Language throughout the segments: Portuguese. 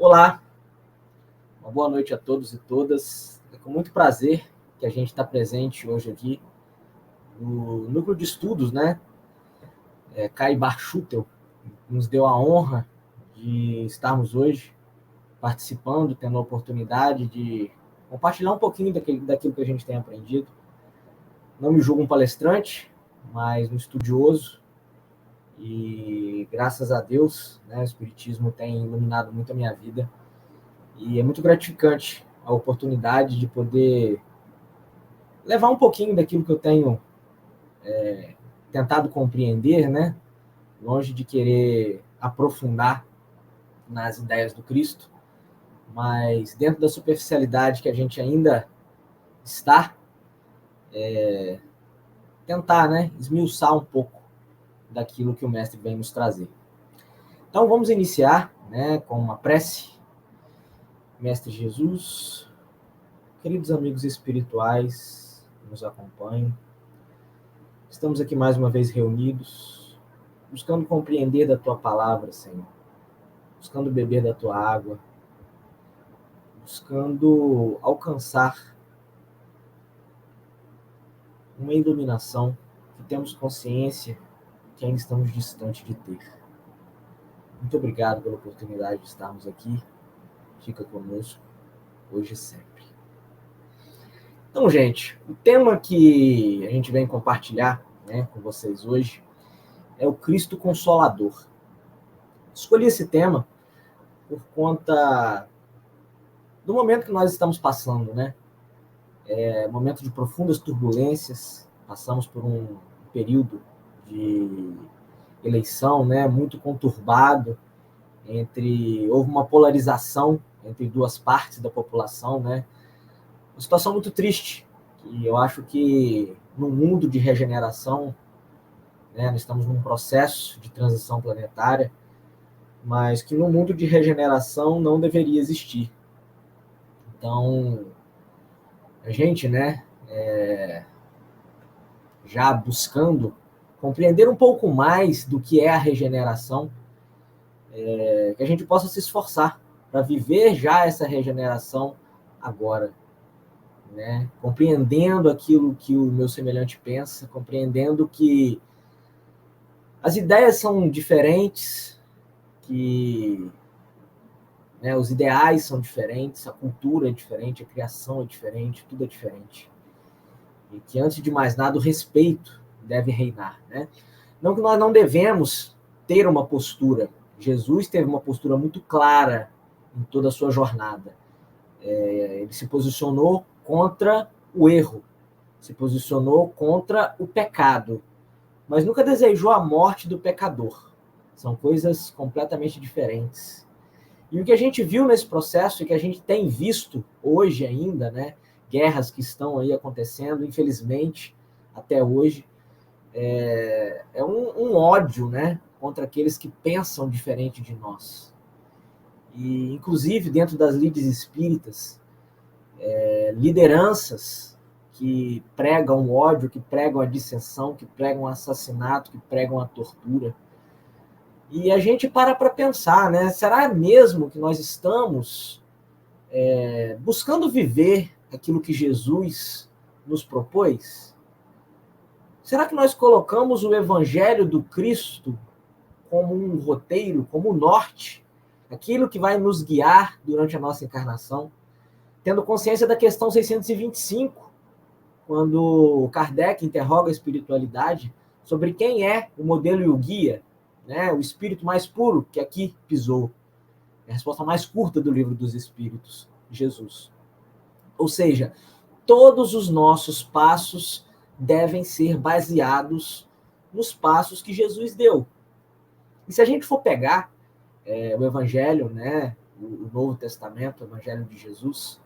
Olá, uma boa noite a todos e todas. É com muito prazer que a gente está presente hoje aqui no núcleo de estudos, né? Kai Bar Schutel nos deu a honra de estarmos hoje participando, tendo a oportunidade de compartilhar um pouquinho daquilo que a gente tem aprendido. Não me julgo um palestrante, mas um estudioso, e graças a Deus, né, o Espiritismo tem iluminado muito a minha vida, e é muito gratificante a oportunidade de poder levar um pouquinho daquilo que eu tenho tentado compreender, né? Longe de querer aprofundar nas ideias do Cristo, mas dentro da superficialidade que a gente ainda está, tentar, né, esmiuçar um pouco daquilo que o Mestre vem nos trazer. Então vamos iniciar, né, com uma prece. Mestre Jesus, queridos amigos espirituais que nos acompanham, estamos aqui mais uma vez reunidos, buscando compreender da Tua palavra, Senhor, buscando beber da Tua água, buscando alcançar uma iluminação que temos consciência que ainda estamos distante de ter. Muito obrigado pela oportunidade de estarmos aqui. Fica conosco, hoje e sempre. Então, gente, o tema que a gente vem compartilhar, né, com vocês hoje é o Cristo Consolador. Escolhi esse tema por conta do momento que nós estamos passando, né? Momento de profundas turbulências, passamos por um período de eleição, né, muito conturbado, houve uma polarização entre duas partes da população, né? Uma situação muito triste, que eu acho que no mundo de regeneração, né, nós estamos num processo de transição planetária, mas que no mundo de regeneração não deveria existir. Então, a gente, né, já buscando compreender um pouco mais do que é a regeneração, que a gente possa se esforçar para viver já essa regeneração agora, né? Compreendendo aquilo que o meu semelhante pensa, compreendendo que as ideias são diferentes, que, né, os ideais são diferentes, a cultura é diferente, a criação é diferente, tudo é diferente. E que, antes de mais nada, o respeito deve reinar, né? Não que nós não devemos ter uma postura. Jesus teve uma postura muito clara em toda a sua jornada. Ele se posicionou contra o erro, se posicionou contra o pecado, mas nunca desejou a morte do pecador. São coisas completamente diferentes. E o que a gente viu nesse processo, e que a gente tem visto hoje ainda, né, guerras que estão aí acontecendo, infelizmente, até hoje, é um ódio, né, contra aqueles que pensam diferente de nós. E, inclusive, dentro das lides espíritas, lideranças que pregam o ódio, que pregam a dissensão, que pregam o assassinato, que pregam a tortura. E a gente para pensar, né? Será mesmo que nós estamos buscando viver aquilo que Jesus nos propôs? Será que nós colocamos o Evangelho do Cristo como um roteiro, como um norte, aquilo que vai nos guiar durante a nossa encarnação? Tendo consciência da questão 625, quando Kardec interroga a espiritualidade sobre quem é o modelo e o guia, né, o espírito mais puro que aqui pisou. É a resposta mais curta do Livro dos Espíritos, Jesus. Ou seja, todos os nossos passos devem ser baseados nos passos que Jesus deu. E se a gente for pegar o Evangelho, né, o Novo Testamento, o Evangelho de Jesus,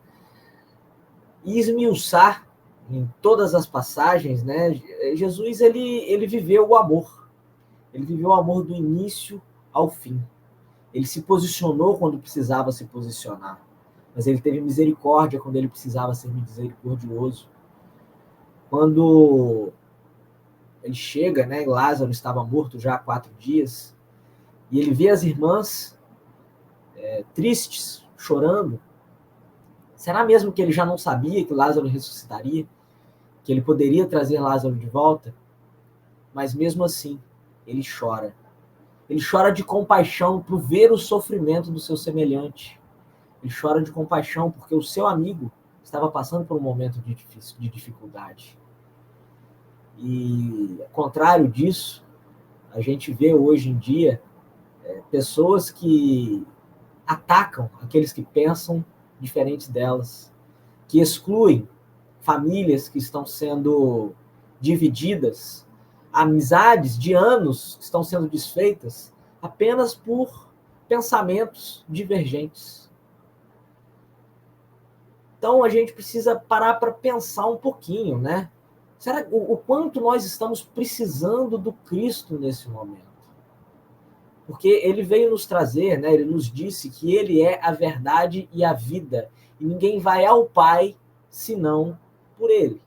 e esmiuçar em todas as passagens, né, Jesus ele viveu o amor. Ele viveu o amor do início ao fim. Ele se posicionou quando precisava se posicionar, mas ele teve misericórdia quando ele precisava ser misericordioso. Quando ele chega, né, Lázaro estava morto já há 4 dias, e ele vê as irmãs tristes, chorando. Será mesmo que ele já não sabia que Lázaro ressuscitaria? Que ele poderia trazer Lázaro de volta? Mas mesmo assim, ele chora. Ele chora de compaixão por ver o sofrimento do seu semelhante. Ele chora de compaixão porque o seu amigo estava passando por um momento de dificuldade. E, ao contrário disso, a gente vê hoje em dia pessoas que atacam aqueles que pensam diferentes delas, que excluem famílias que estão sendo divididas, amizades de anos que estão sendo desfeitas apenas por pensamentos divergentes. Então a gente precisa parar para pensar um pouquinho, né? Será o quanto nós estamos precisando do Cristo nesse momento? Porque ele veio nos trazer, né? Ele nos disse que ele é a verdade e a vida, e ninguém vai ao Pai senão por ele.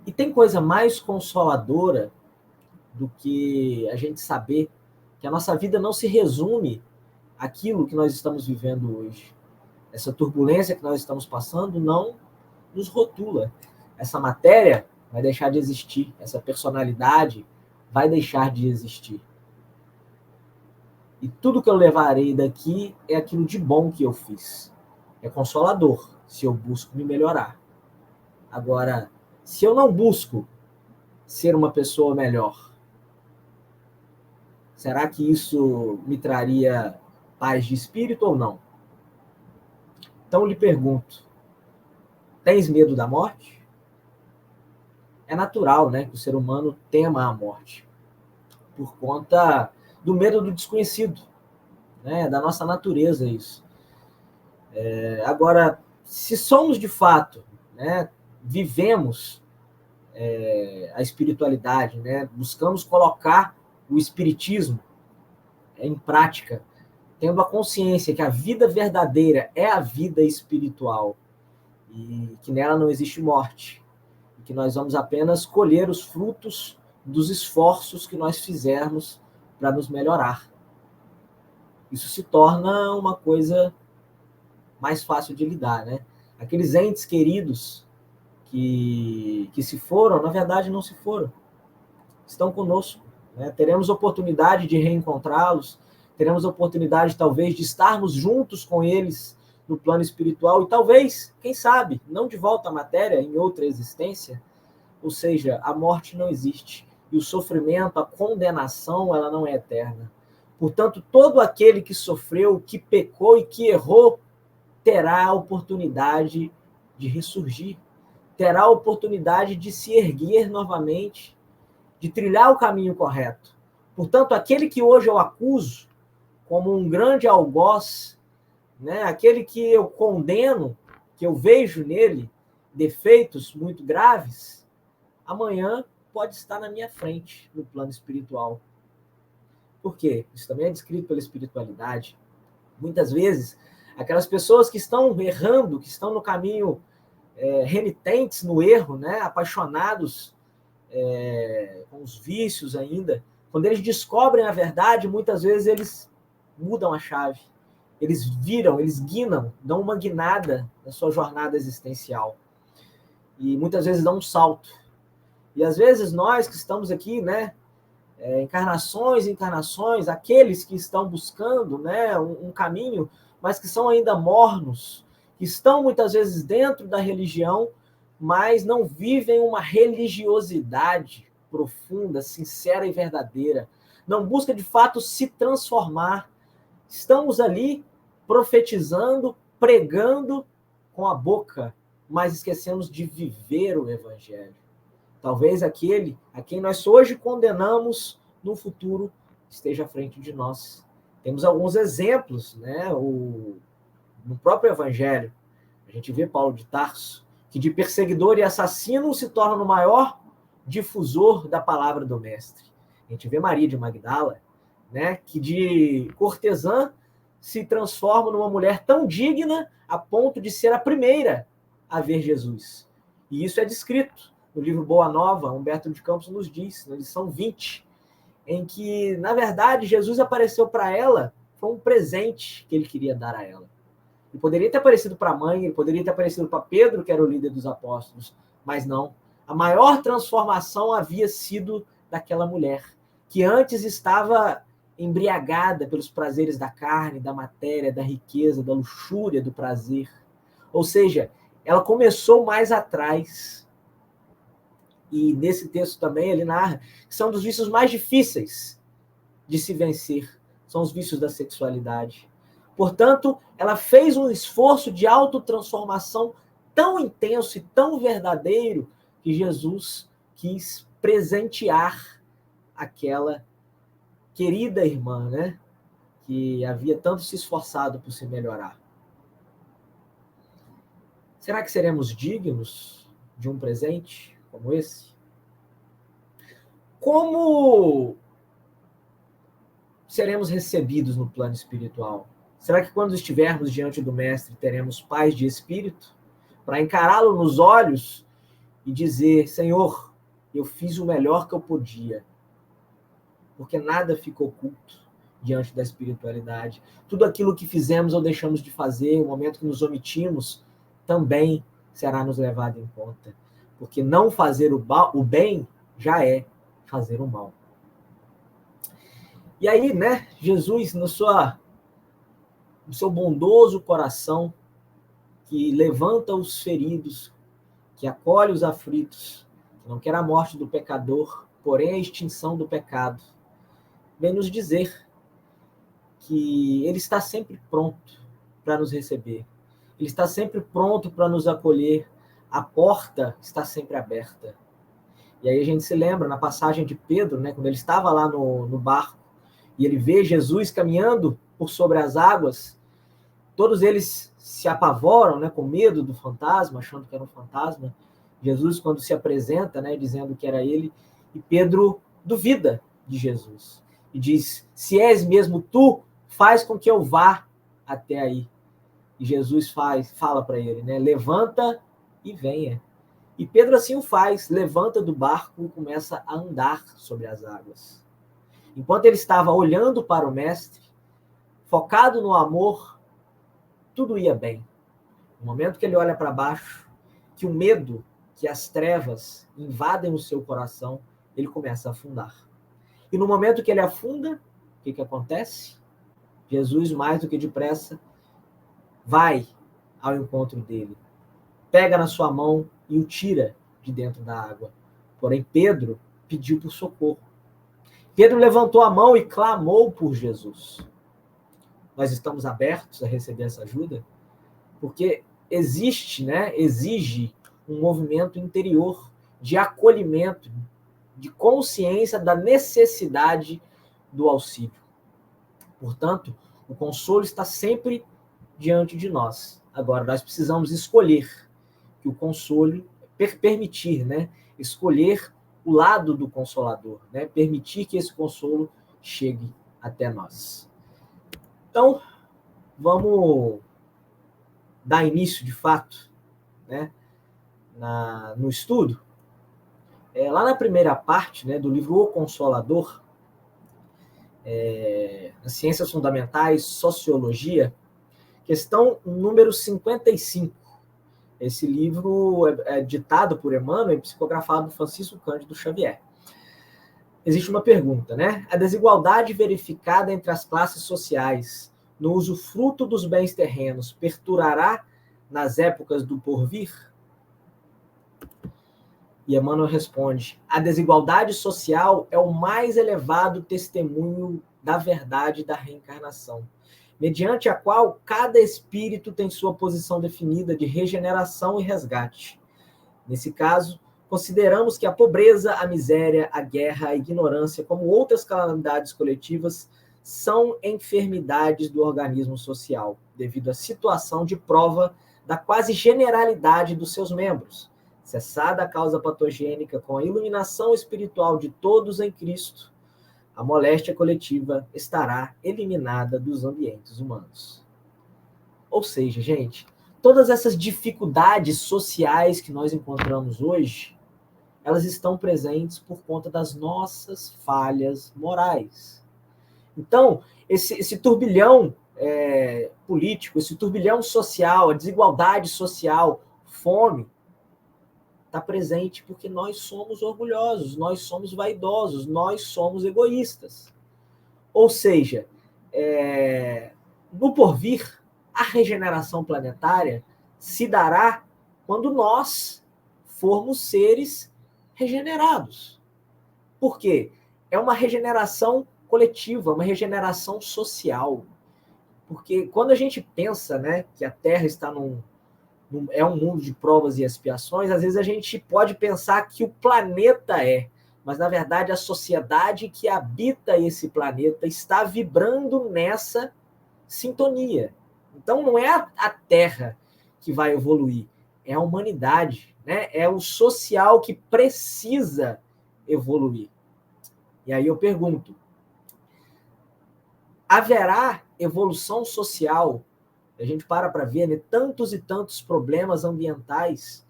E tem coisa mais consoladora do que a gente saber que a nossa vida não se resume àquilo que nós estamos vivendo hoje. Essa turbulência que nós estamos passando não nos rotula. Essa matéria vai deixar de existir, essa personalidade vai deixar de existir. E tudo que eu levarei daqui é aquilo de bom que eu fiz. É consolador se eu busco me melhorar. Agora, se eu não busco ser uma pessoa melhor, será que isso me traria paz de espírito ou não? Então lhe pergunto, tens medo da morte? É natural, né, que o ser humano tema a morte, por conta do medo do desconhecido, né, da nossa natureza isso. Agora, se somos de fato, né, vivemos a espiritualidade, né, buscamos colocar o espiritismo em prática, tendo a consciência que a vida verdadeira é a vida espiritual e que nela não existe morte, e que nós vamos apenas colher os frutos dos esforços que nós fizermos para nos melhorar. Isso se torna uma coisa mais fácil de lidar, né? Aqueles entes queridos que se foram, na verdade não se foram, estão conosco, né? Teremos oportunidade de reencontrá-los, teremos oportunidade talvez de estarmos juntos com eles no plano espiritual e talvez, quem sabe, não de volta à matéria, em outra existência. Ou seja, a morte não existe e o sofrimento, a condenação, ela não é eterna. Portanto, todo aquele que sofreu, que pecou e que errou, terá a oportunidade de ressurgir, terá a oportunidade de se erguer novamente, de trilhar o caminho correto. Portanto, aquele que hoje eu acuso como um grande algoz, né, aquele que eu condeno, que eu vejo nele defeitos muito graves, amanhã pode estar na minha frente no plano espiritual. Por quê? Isso também é descrito pela espiritualidade. Muitas vezes, aquelas pessoas que estão errando, que estão no caminho renitentes no erro, né, apaixonados com os vícios ainda, quando eles descobrem a verdade, muitas vezes eles mudam a chave. Eles viram, eles guinam, dão uma guinada na sua jornada existencial. E muitas vezes dão um salto. E às vezes nós que estamos aqui, né, encarnações, aqueles que estão buscando, né, um caminho, mas que são ainda mornos, que estão muitas vezes dentro da religião, mas não vivem uma religiosidade profunda, sincera e verdadeira. Não busca de fato se transformar. Estamos ali profetizando, pregando com a boca, mas esquecemos de viver o evangelho. Talvez aquele a quem nós hoje condenamos, no futuro, esteja à frente de nós. Temos alguns exemplos, né? No próprio Evangelho, a gente vê Paulo de Tarso, que de perseguidor e assassino se torna o maior difusor da palavra do Mestre. A gente vê Maria de Magdala, né? Que de cortesã se transforma numa mulher tão digna a ponto de ser a primeira a ver Jesus. E isso é descrito no livro Boa Nova, Humberto de Campos nos diz, na lição 20. em que, na verdade, Jesus apareceu para ela, foi um presente que ele queria dar a ela. Ele poderia ter aparecido para a mãe, ele poderia ter aparecido para Pedro, que era o líder dos apóstolos, mas não. A maior transformação havia sido daquela mulher, que antes estava embriagada pelos prazeres da carne, da matéria, da riqueza, da luxúria, do prazer. Ou seja, ela começou mais atrás. E nesse texto também ele narra que são dos vícios mais difíceis de se vencer, são os vícios da sexualidade. Portanto, ela fez um esforço de autotransformação tão intenso e tão verdadeiro que Jesus quis presentear aquela querida irmã, né, que havia tanto se esforçado por se melhorar. Será que seremos dignos de um presente como esse? Como seremos recebidos no plano espiritual? Será que quando estivermos diante do Mestre teremos paz de espírito para encará-lo nos olhos e dizer: Senhor, eu fiz o melhor que eu podia, porque nada fica oculto diante da espiritualidade. Tudo aquilo que fizemos ou deixamos de fazer, o momento que nos omitimos, também será nos levado em conta, porque não fazer o bem já é fazer o mal. E aí, né, Jesus, no seu bondoso coração, que levanta os feridos, que acolhe os aflitos, que não quer a morte do pecador, porém a extinção do pecado, vem nos dizer que ele está sempre pronto para nos receber. Ele está sempre pronto para nos acolher. A porta está sempre aberta. E aí a gente se lembra na passagem de Pedro, né, quando ele estava lá no barco, e ele vê Jesus caminhando por sobre as águas, todos eles se apavoram, né, com medo do fantasma, achando que era um fantasma. Jesus, quando se apresenta, né, dizendo que era ele, e Pedro duvida de Jesus. E diz: se és mesmo tu, faz com que eu vá até aí. E Jesus fala para ele, né, levanta e venha. E Pedro assim o faz, levanta do barco e começa a andar sobre as águas. Enquanto ele estava olhando para o Mestre, focado no amor, tudo ia bem. No momento que ele olha para baixo, que o medo, que as trevas invadem o seu coração, ele começa a afundar. E no momento que ele afunda, o que acontece? Jesus, mais do que depressa, vai ao encontro dele, pega na sua mão e o tira de dentro da água. Porém, Pedro pediu por socorro. Pedro levantou a mão e clamou por Jesus. Nós estamos abertos a receber essa ajuda? Porque exige um movimento interior de acolhimento, de consciência da necessidade do auxílio. Portanto, o consolo está sempre diante de nós. Agora, nós precisamos escolher que o consolo, permitir, né, escolher o lado do Consolador, né, permitir que esse consolo chegue até nós. Então, vamos dar início, de fato, né, no estudo. Lá na primeira parte, né, do livro O Consolador, as Ciências Fundamentais, Sociologia, questão número 55. Esse livro é ditado por Emmanuel e psicografado por Francisco Cândido Xavier. Existe uma pergunta, né? A desigualdade verificada entre as classes sociais no usufruto dos bens terrenos perdurará nas épocas do porvir? E Emmanuel responde: a desigualdade social é o mais elevado testemunho da verdade da reencarnação, mediante a qual cada espírito tem sua posição definida de regeneração e resgate. Nesse caso, consideramos que a pobreza, a miséria, a guerra, a ignorância, como outras calamidades coletivas, são enfermidades do organismo social, devido à situação de prova da quase generalidade dos seus membros. Cessada a causa patogênica com a iluminação espiritual de todos em Cristo, a moléstia coletiva estará eliminada dos ambientes humanos. Ou seja, gente, todas essas dificuldades sociais que nós encontramos hoje elas estão presentes por conta das nossas falhas morais. Então, esse turbilhão político, esse turbilhão social, a desigualdade social, fome, está presente porque nós somos orgulhosos, nós somos vaidosos, nós somos egoístas. Ou seja, no porvir, a regeneração planetária se dará quando nós formos seres regenerados. Por quê? É uma regeneração coletiva, uma regeneração social. Porque quando a gente pensa, né, que a Terra está é um mundo de provas e expiações, às vezes a gente pode pensar que o planeta mas na verdade a sociedade que habita esse planeta está vibrando nessa sintonia. Então não é a Terra que vai evoluir, é a humanidade, né? É o social que precisa evoluir. E aí eu pergunto, haverá evolução social? A gente para ver, né, tantos e tantos problemas ambientais,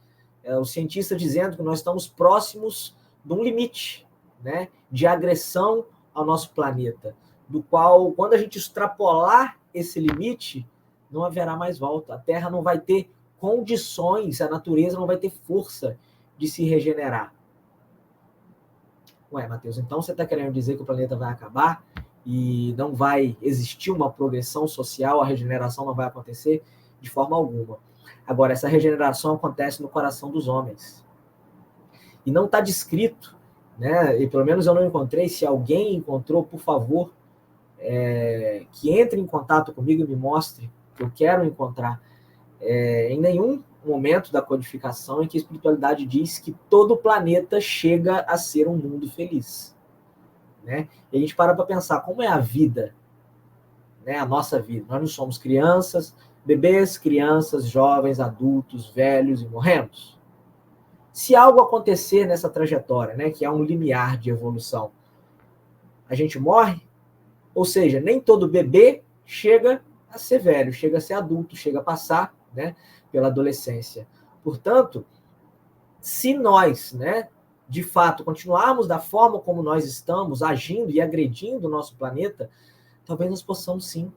os cientistas dizendo que nós estamos próximos de um limite, né, de agressão ao nosso planeta, do qual, quando a gente extrapolar esse limite, não haverá mais volta. A Terra não vai ter condições, a natureza não vai ter força de se regenerar. Ué, Matheus, então você está querendo dizer que o planeta vai acabar e não vai existir uma progressão social, a regeneração não vai acontecer de forma alguma. Agora, essa regeneração acontece no coração dos homens. E não está descrito, né? E pelo menos eu não encontrei. Se alguém encontrou, por favor, que entre em contato comigo e me mostre, que eu quero encontrar. Em nenhum momento da codificação em que a espiritualidade diz que todo o planeta chega a ser um mundo feliz. Né? E a gente para pensar como é a vida, né? A nossa vida. Nós não somos crianças, bebês, crianças, jovens, adultos, velhos e morremos. Se algo acontecer nessa trajetória, né, que é um limiar de evolução, a gente morre? Ou seja, nem todo bebê chega a ser velho, chega a ser adulto, chega a passar, né, pela adolescência. Portanto, se nós, né, de fato, continuarmos da forma como nós estamos, agindo e agredindo o nosso planeta, talvez nós possamos sim,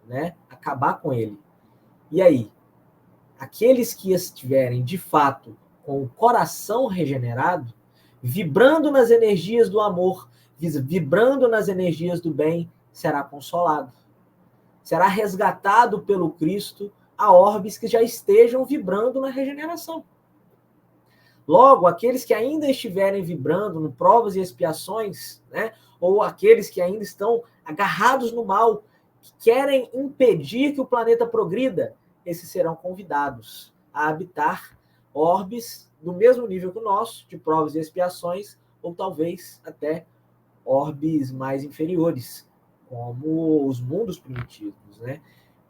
né, acabar com ele. E aí? Aqueles que estiverem, de fato, com o coração regenerado, vibrando nas energias do amor, vibrando nas energias do bem, será consolado. Será resgatado pelo Cristo a orbes que já estejam vibrando na regeneração. Logo, aqueles que ainda estiverem vibrando no provas e expiações, né, ou aqueles que ainda estão agarrados no mal, que querem impedir que o planeta progrida, esses serão convidados a habitar orbes do mesmo nível que o nosso, de provas e expiações, ou talvez até orbes mais inferiores, como os mundos primitivos, né?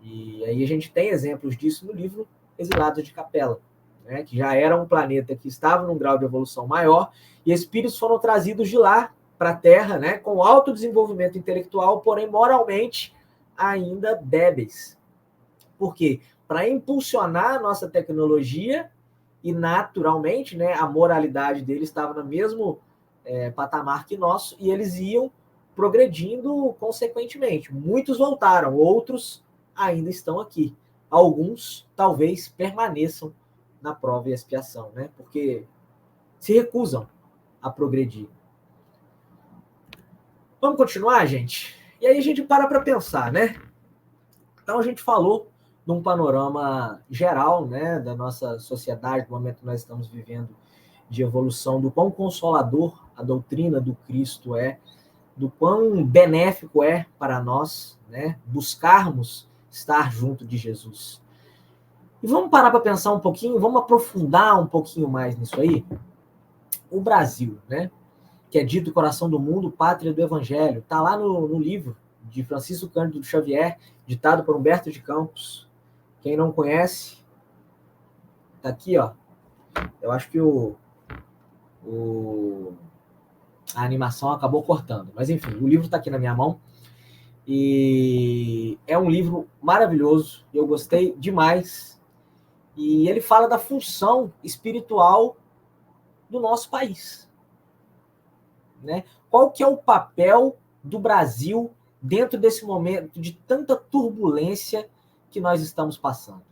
E aí a gente tem exemplos disso no livro Exilados de Capela, né, que já era um planeta que estava num grau de evolução maior, e espíritos foram trazidos de lá para a Terra, né, com alto desenvolvimento intelectual, porém moralmente ainda débeis. Por quê? Para impulsionar a nossa tecnologia, e naturalmente, né, a moralidade deles estava no mesmo patamar que nosso, e eles iam progredindo consequentemente. Muitos voltaram, outros ainda estão aqui. Alguns talvez permaneçam na prova e expiação, né? Porque se recusam a progredir. Vamos continuar, gente? E aí a gente para pensar, né? Então a gente falou num panorama geral, né, da nossa sociedade, do momento que nós estamos vivendo de evolução, do quão consolador a doutrina do Cristo é, do quão benéfico é para nós, né, buscarmos estar junto de Jesus. E vamos parar para pensar um pouquinho, vamos aprofundar um pouquinho mais nisso aí. O Brasil, né, que é dito coração do mundo, pátria do Evangelho, está lá no livro de Francisco Cândido Xavier, ditado por Humberto de Campos. Quem não conhece, está aqui, ó. Eu acho que a animação acabou cortando, mas enfim, o livro está aqui na minha mão. E é um livro maravilhoso, eu gostei demais. E ele fala da função espiritual do nosso país, né? Qual que é o papel do Brasil dentro desse momento de tanta turbulência que nós estamos passando?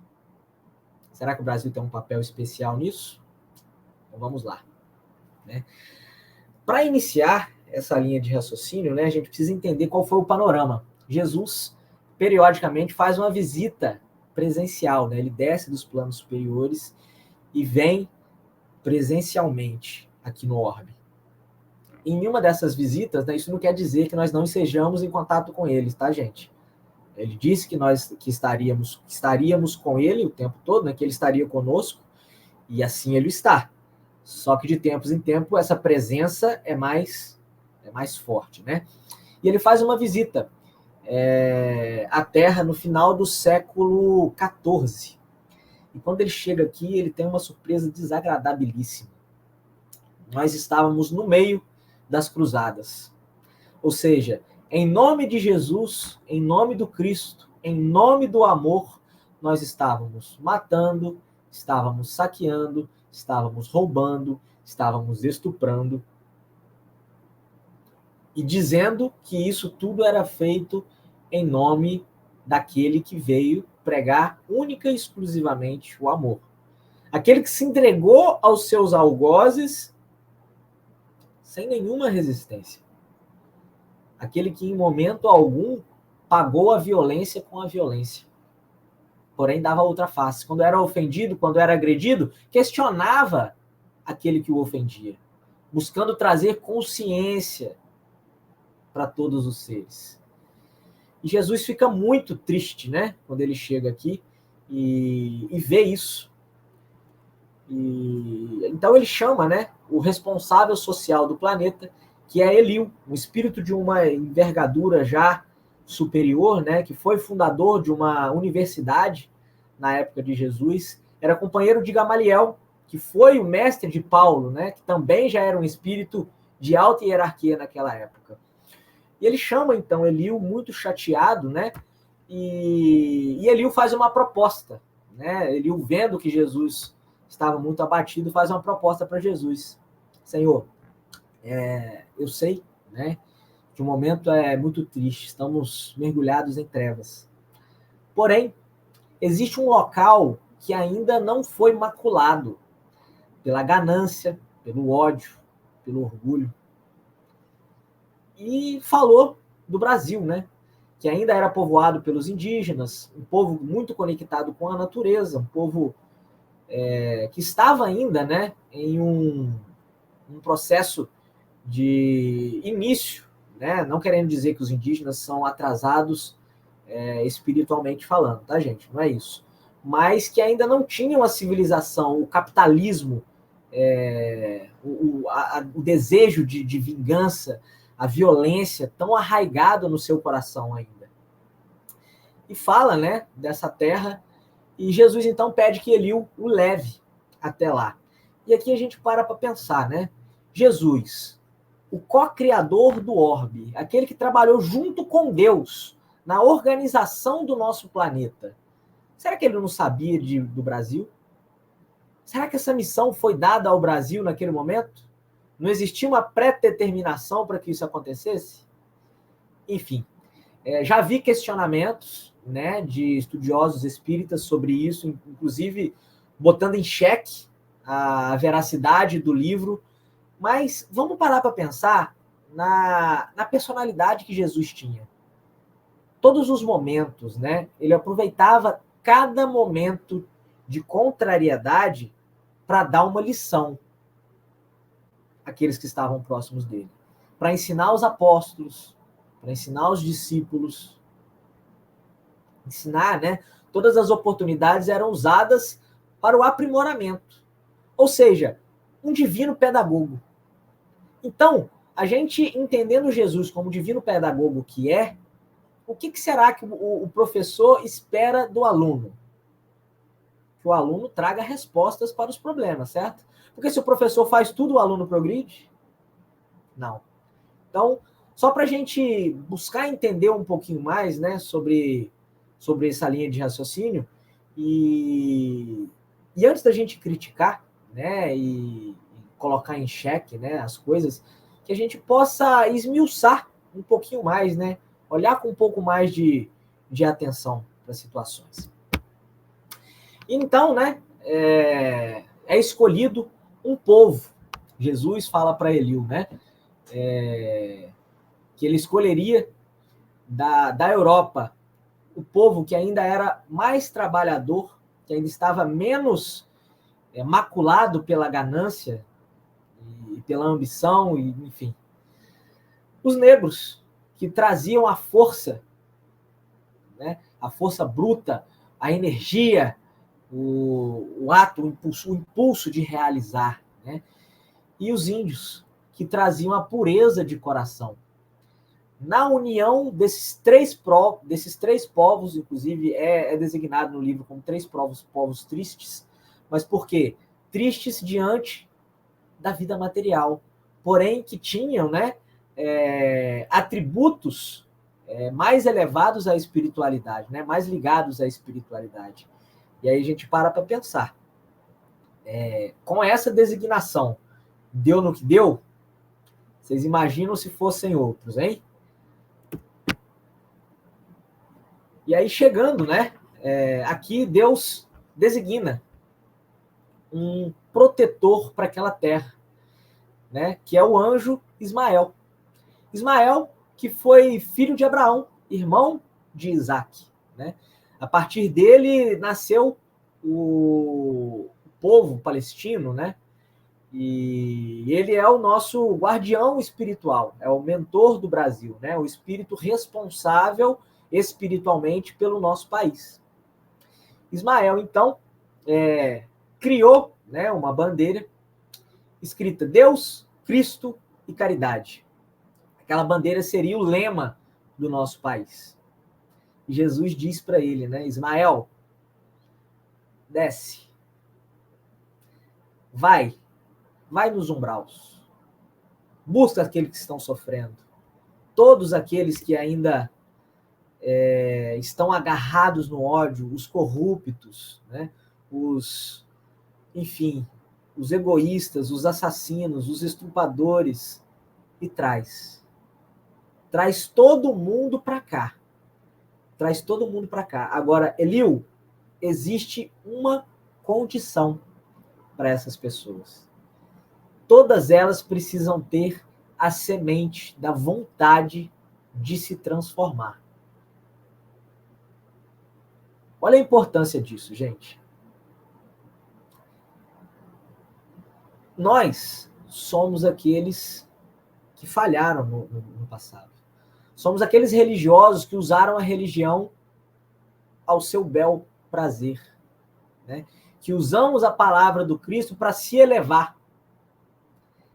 Será que o Brasil tem um papel especial nisso? Então vamos lá, né? Para iniciar essa linha de raciocínio, né, a gente precisa entender qual foi o panorama. Jesus, periodicamente, faz uma visita presencial, né? Ele desce dos planos superiores e vem presencialmente aqui no orbe. Em uma dessas visitas, né, isso não quer dizer que nós não estejamos em contato com ele, tá, gente? Ele disse que nós estaríamos com ele o tempo todo, né, que ele estaria conosco, e assim ele está. Só que de tempos em tempos essa presença é mais forte, né? E ele faz uma visita à Terra no final do século XIV. E quando ele chega aqui, ele tem uma surpresa desagradabilíssima. Nós estávamos no meio das cruzadas. Ou seja, em nome de Jesus, em nome do Cristo, em nome do amor, nós estávamos matando, estávamos saqueando, estávamos roubando, estávamos estuprando e dizendo que isso tudo era feito em nome daquele que veio pregar única e exclusivamente o amor. Aquele que se entregou aos seus algozes sem nenhuma resistência. Aquele que em momento algum pagou a violência com a violência. Porém dava outra face. Quando era ofendido, quando era agredido, questionava aquele que o ofendia, buscando trazer consciência para todos os seres. E Jesus fica muito triste, né, quando ele chega aqui e vê isso. Então ele chama, né, o responsável social do planeta, que é Eliú, um espírito de uma envergadura já superior, né, que foi fundador de uma universidade na época de Jesus, era companheiro de Gamaliel, que foi o mestre de Paulo, né, que também já era um espírito de alta hierarquia naquela época. E ele chama, então, Eliú muito chateado, né, e Eliú faz uma proposta, né, Eliú vendo que Jesus estava muito abatido, faz uma proposta para Jesus. Senhor, eu sei, né, que o momento é muito triste, estamos mergulhados em trevas. Porém, existe um local que ainda não foi maculado pela ganância, pelo ódio, pelo orgulho. E falou do Brasil, né, que ainda era povoado pelos indígenas, um povo muito conectado com a natureza, um povo que estava ainda, né, em um processo de início, né, não querendo dizer que os indígenas são atrasados espiritualmente falando, tá, gente? Não é isso. Mas que ainda não tinham a civilização, o capitalismo, o desejo de vingança, a violência tão arraigado no seu coração ainda. E fala, né, dessa terra. E Jesus, então, pede que Eliú o leve até lá. E aqui a gente para pensar, né? Jesus, o co-criador do orbe, aquele que trabalhou junto com Deus na organização do nosso planeta. Será que ele não sabia do Brasil? Será que essa missão foi dada ao Brasil naquele momento? Não existia uma pré-determinação para que isso acontecesse? Enfim, já vi questionamentos, né, de estudiosos espíritas sobre isso, inclusive botando em xeque a veracidade do livro, mas vamos parar para pensar na personalidade que Jesus tinha. Todos os momentos, né, ele aproveitava cada momento de contrariedade para dar uma lição àqueles que estavam próximos dele, para ensinar os apóstolos, para ensinar os discípulos, ensinar, né? Todas as oportunidades eram usadas para o aprimoramento. Ou seja, um divino pedagogo. Então, a gente entendendo Jesus como divino pedagogo que é, o que será que o professor espera do aluno? Que o aluno traga respostas para os problemas, certo? Porque se o professor faz tudo, o aluno progride? Não. Então, só para a gente buscar entender um pouquinho mais, né, sobre essa linha de raciocínio, e antes da gente criticar, né, e colocar em xeque, né, as coisas, que a gente possa esmiuçar um pouquinho mais, né, olhar com um pouco mais de atenção para as situações. Então, né, é escolhido um povo. Jesus fala para Eliú, né, que ele escolheria da Europa o povo que ainda era mais trabalhador, que ainda estava menos maculado pela ganância e pela ambição, e, enfim. Os negros, que traziam a força, né, a força bruta, a energia, o ato, o impulso de realizar, né? E os índios, que traziam a pureza de coração. Na união desses três povos, inclusive é designado no livro como três povos tristes, mas por quê? Tristes diante da vida material, porém que tinham, né, atributos mais elevados à espiritualidade, né, mais ligados à espiritualidade. E aí a gente para pensar. Com essa designação, deu no que deu? Vocês imaginam se fossem outros, hein? E aí chegando, né? Aqui Deus designa um protetor para aquela terra, né? Que é o anjo Ismael. Ismael, que foi filho de Abraão, irmão de Isaac, né? A partir dele nasceu o povo palestino, né? E ele é o nosso guardião espiritual, é o mentor do Brasil, né? O espírito responsável espiritualmente pelo nosso país. Ismael, então, criou, né, uma bandeira escrita Deus, Cristo e Caridade. Aquela bandeira seria o lema do nosso país. E Jesus diz para ele, né, Ismael, desce, vai nos umbraus, busca aqueles que estão sofrendo, todos aqueles que ainda estão agarrados no ódio, os corruptos, né, enfim, os egoístas, os assassinos, os estupradores, e traz todo mundo para cá. Traz todo mundo para cá. Agora, Eliú, existe uma condição para essas pessoas. Todas elas precisam ter a semente da vontade de se transformar. Olha a importância disso, gente. Nós somos aqueles que falharam no passado. Somos aqueles religiosos que usaram a religião ao seu bel prazer, né? Que usamos a palavra do Cristo para se elevar.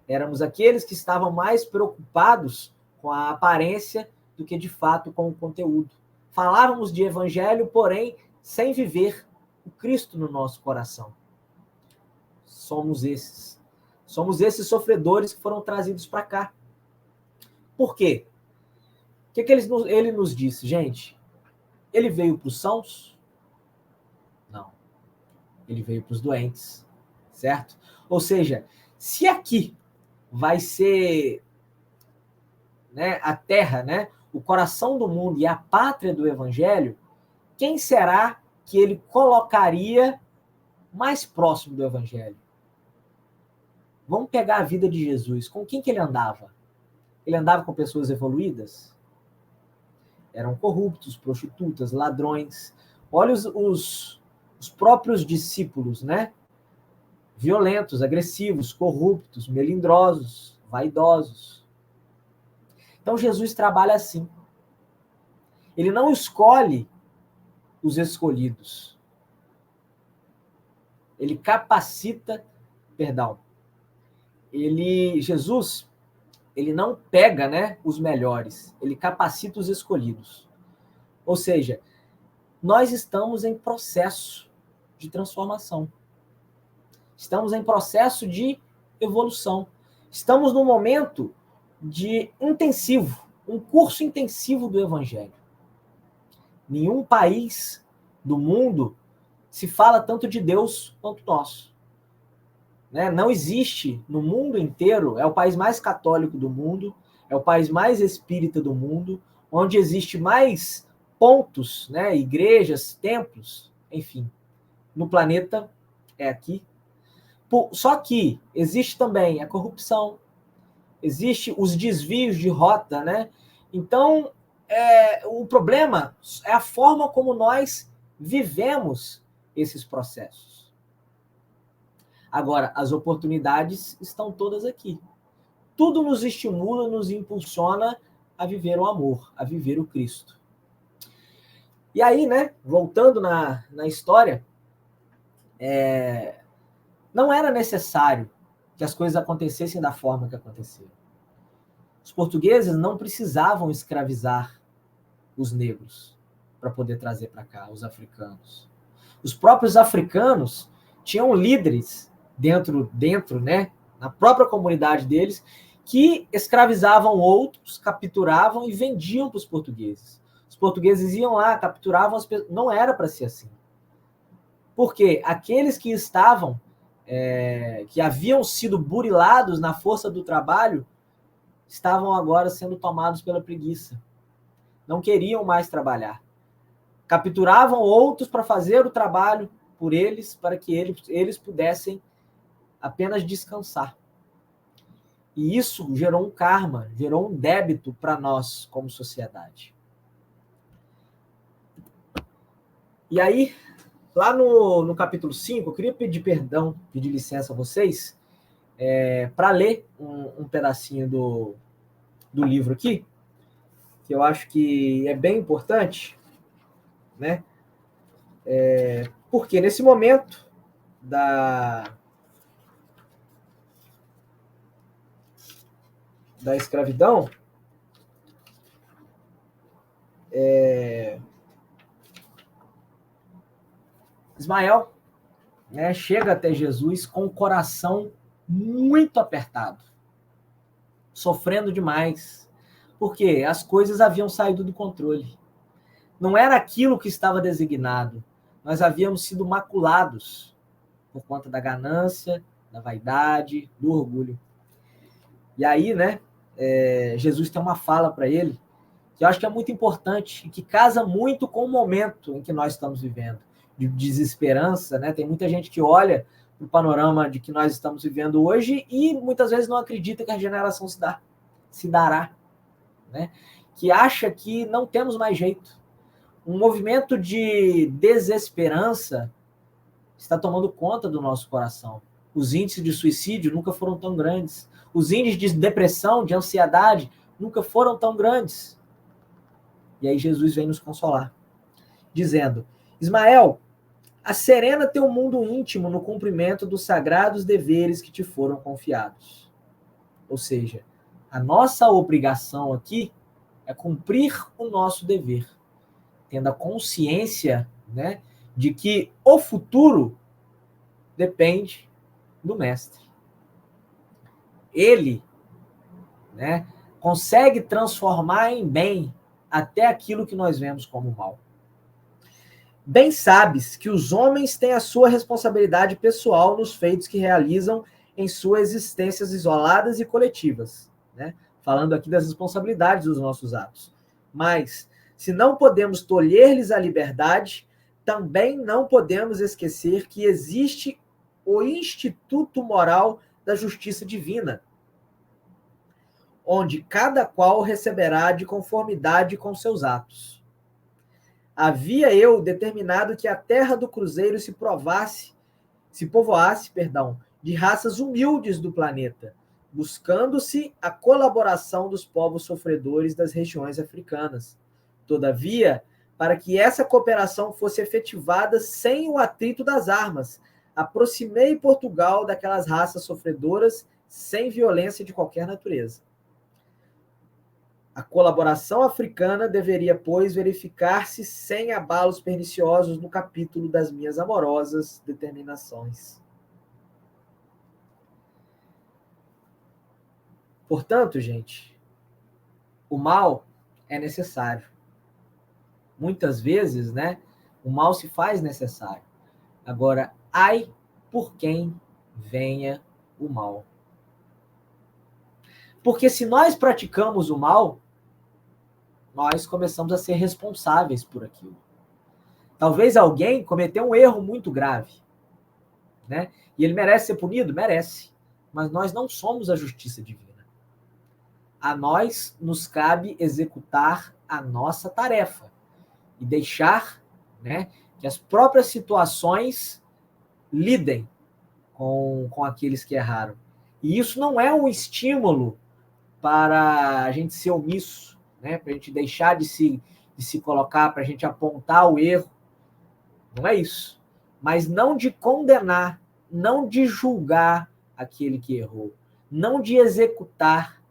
Éramos aqueles que estavam mais preocupados com a aparência do que, de fato, com o conteúdo. Falávamos de evangelho, porém, sem viver o Cristo no nosso coração. Somos esses. Somos esses sofredores que foram trazidos para cá. Por quê? O que ele nos disse, gente? Ele veio para os sãos? Não. Ele veio para os doentes, certo? Ou seja, se aqui vai ser, né, a terra, né, o coração do mundo e a pátria do evangelho, quem será que ele colocaria mais próximo do evangelho? Vamos pegar a vida de Jesus. Com quem que ele andava? Ele andava com pessoas evoluídas? Eram corruptos, prostitutas, ladrões. Olha os próprios discípulos, né? Violentos, agressivos, corruptos, melindrosos, vaidosos. Então Jesus trabalha assim. Ele não escolhe os escolhidos. Ele capacita, Jesus, ele não pega, né, os melhores, ele capacita os escolhidos. Ou seja, nós estamos em processo de transformação. Estamos em processo de evolução. Estamos num momento de intensivo, um curso intensivo do Evangelho. Nenhum país do mundo se fala tanto de Deus quanto nós. né? Não existe no mundo inteiro, é o país mais católico do mundo, é o país mais espírita do mundo, onde existe mais pontos, né? Igrejas, templos, enfim, no planeta é aqui. Só que existe também a corrupção, existe os desvios de rota, né? Então, o problema é a forma como nós vivemos esses processos. Agora, as oportunidades estão todas aqui. Tudo nos estimula, nos impulsiona a viver o amor, a viver o Cristo. E aí, né, voltando na história, não era necessário que as coisas acontecessem da forma que aconteceram. Os portugueses não precisavam escravizar os negros para poder trazer para cá os africanos. Os próprios africanos tinham líderes dentro, né, na própria comunidade deles, que escravizavam outros, capturavam e vendiam para os portugueses. Os portugueses iam lá, capturavam as pessoas. Não era para ser assim. Porque aqueles que estavam, que haviam sido burilados na força do trabalho, estavam agora sendo tomados pela preguiça. Não queriam mais trabalhar. Capturavam outros para fazer o trabalho por eles, para que eles pudessem apenas descansar. E isso gerou um karma, gerou um débito para nós como sociedade. E aí, lá no capítulo 5, eu queria pedir perdão, pedir licença a vocês, para ler um pedacinho do livro aqui, que eu acho que é bem importante, né? Porque nesse momento da escravidão, Ismael, né, chega até Jesus com o coração muito apertado, sofrendo demais, porque as coisas haviam saído do controle. Não era aquilo que estava designado. Nós havíamos sido maculados por conta da ganância, da vaidade, do orgulho. E aí, né, Jesus tem uma fala para ele, que eu acho que é muito importante e que casa muito com o momento em que nós estamos vivendo, de desesperança, né? Tem muita gente que olha o panorama de que nós estamos vivendo hoje e muitas vezes não acredita que a regeneração se dará, né? Que acha que não temos mais jeito. Um movimento de desesperança está tomando conta do nosso coração. Os índices de suicídio nunca foram tão grandes. Os índices de depressão, de ansiedade, nunca foram tão grandes. E aí Jesus vem nos consolar, dizendo: Ismael, acerena teu mundo íntimo no cumprimento dos sagrados deveres que te foram confiados. Ou seja, a nossa obrigação aqui é cumprir o nosso dever, tendo a consciência, né, de que o futuro depende do mestre. Ele, né, consegue transformar em bem até aquilo que nós vemos como mal. Bem sabes que os homens têm a sua responsabilidade pessoal nos feitos que realizam em suas existências isoladas e coletivas, né? Falando aqui das responsabilidades dos nossos atos. Mas, se não podemos tolher-lhes a liberdade, também não podemos esquecer que existe o instituto moral da justiça divina, onde cada qual receberá de conformidade com seus atos. Havia eu determinado que a terra do cruzeiro se povoasse, de raças humildes do planeta, buscando-se a colaboração dos povos sofredores das regiões africanas. Todavia, para que essa cooperação fosse efetivada sem o atrito das armas, aproximei Portugal daquelas raças sofredoras sem violência de qualquer natureza. A colaboração africana deveria, pois, verificar-se sem abalos perniciosos no capítulo das minhas amorosas determinações. Portanto, gente, o mal é necessário. Muitas vezes, né, o mal se faz necessário. Agora, ai por quem venha o mal. Porque se nós praticamos o mal, nós começamos a ser responsáveis por aquilo. Talvez alguém cometeu um erro muito grave, né? E ele merece ser punido? Merece. Mas nós não somos a justiça divina. A nós nos cabe executar a nossa tarefa e deixar, né, que as próprias situações lidem com aqueles que erraram. E isso não é um estímulo para a gente ser omisso, né, para a gente deixar de se colocar, para a gente apontar o erro. Não é isso. Mas não de condenar, não de julgar aquele que errou, não de executar,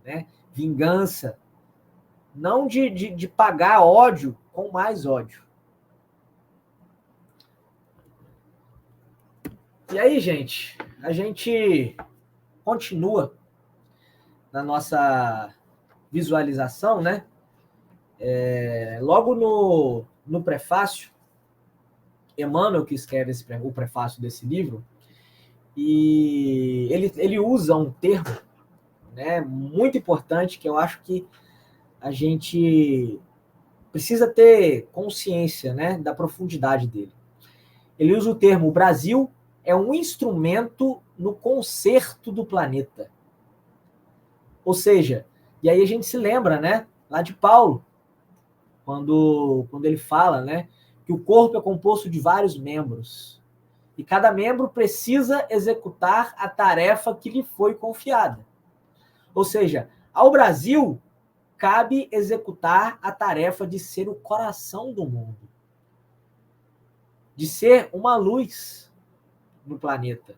né, vingança, não de pagar ódio com mais ódio. E aí, gente, a gente continua na nossa visualização, né? Logo no prefácio, Emmanuel que escreve o prefácio desse livro, e ele usa um termo, né, muito importante, que eu acho que a gente precisa ter consciência, né, da profundidade dele. Ele usa o termo: o Brasil é um instrumento no conserto do planeta. Ou seja, e aí a gente se lembra, né, lá de Paulo, quando ele fala, né, que o corpo é composto de vários membros e cada membro precisa executar a tarefa que lhe foi confiada. Ou seja, ao Brasil cabe executar a tarefa de ser o coração do mundo, de ser uma luz no planeta,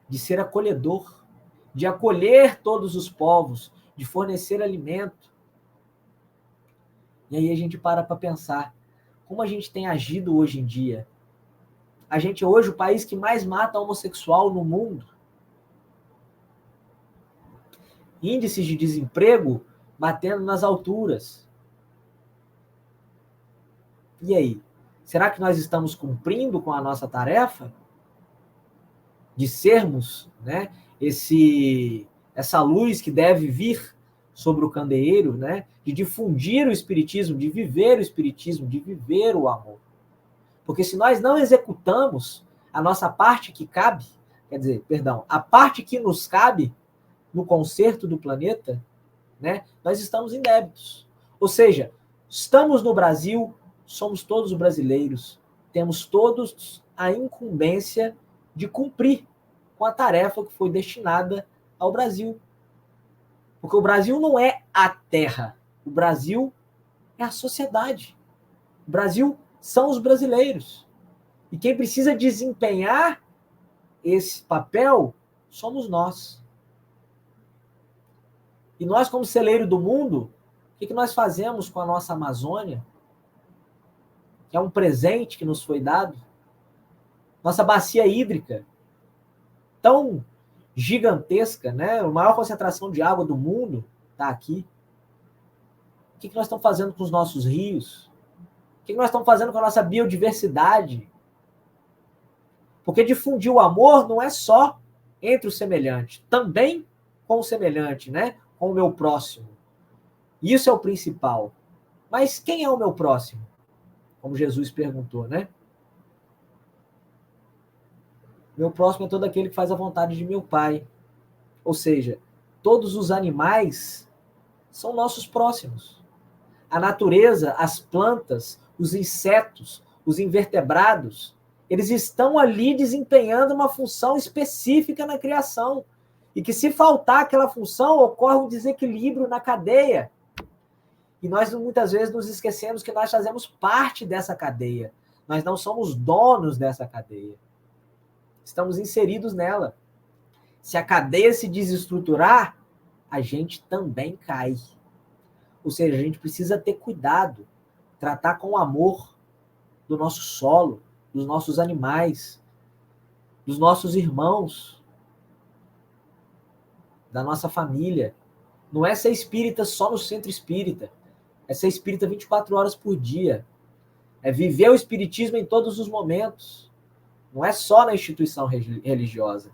de ser acolhedor, de acolher todos os povos, de fornecer alimento. E aí a gente para pensar como a gente tem agido hoje em dia. A gente é hoje o país que mais mata homossexual no mundo. Índices de desemprego batendo nas alturas. E aí? Será que nós estamos cumprindo com a nossa tarefa de sermos, né, essa luz que deve vir sobre o candeeiro, né, de difundir o espiritismo, de viver o espiritismo, de viver o amor? Porque se nós não executamos a nossa parte que cabe, a parte que nos cabe no conserto do planeta, né, nós estamos em débitos. Ou seja, estamos no Brasil, somos todos brasileiros, temos todos a incumbência de cumprir com a tarefa que foi destinada ao Brasil. Porque o Brasil não é a terra, o Brasil é a sociedade. O Brasil são os brasileiros. E quem precisa desempenhar esse papel somos nós. E nós, como celeiro do mundo, o que nós fazemos com a nossa Amazônia? Que é um presente que nos foi dado. Nossa bacia hídrica, tão gigantesca, né? A maior concentração de água do mundo está aqui. O que nós estamos fazendo com os nossos rios? O que nós estamos fazendo com a nossa biodiversidade? Porque difundir o amor não é só entre o semelhante, também com o semelhante, né? Com o meu próximo. Isso é o principal. Mas quem é o meu próximo? Como Jesus perguntou, né? Meu próximo é todo aquele que faz a vontade de meu Pai. Ou seja, todos os animais são nossos próximos. A natureza, as plantas, os insetos, os invertebrados, eles estão ali desempenhando uma função específica na criação. E que se faltar aquela função, ocorre um desequilíbrio na cadeia. E nós muitas vezes nos esquecemos que nós fazemos parte dessa cadeia. Nós não somos donos dessa cadeia. Estamos inseridos nela. Se a cadeia se desestruturar, a gente também cai. Ou seja, a gente precisa ter cuidado, tratar com amor do nosso solo, dos nossos animais, dos nossos irmãos, da nossa família. Não é ser espírita só no centro espírita. É ser espírita 24 horas por dia. É viver o espiritismo em todos os momentos. Não é só na instituição religiosa.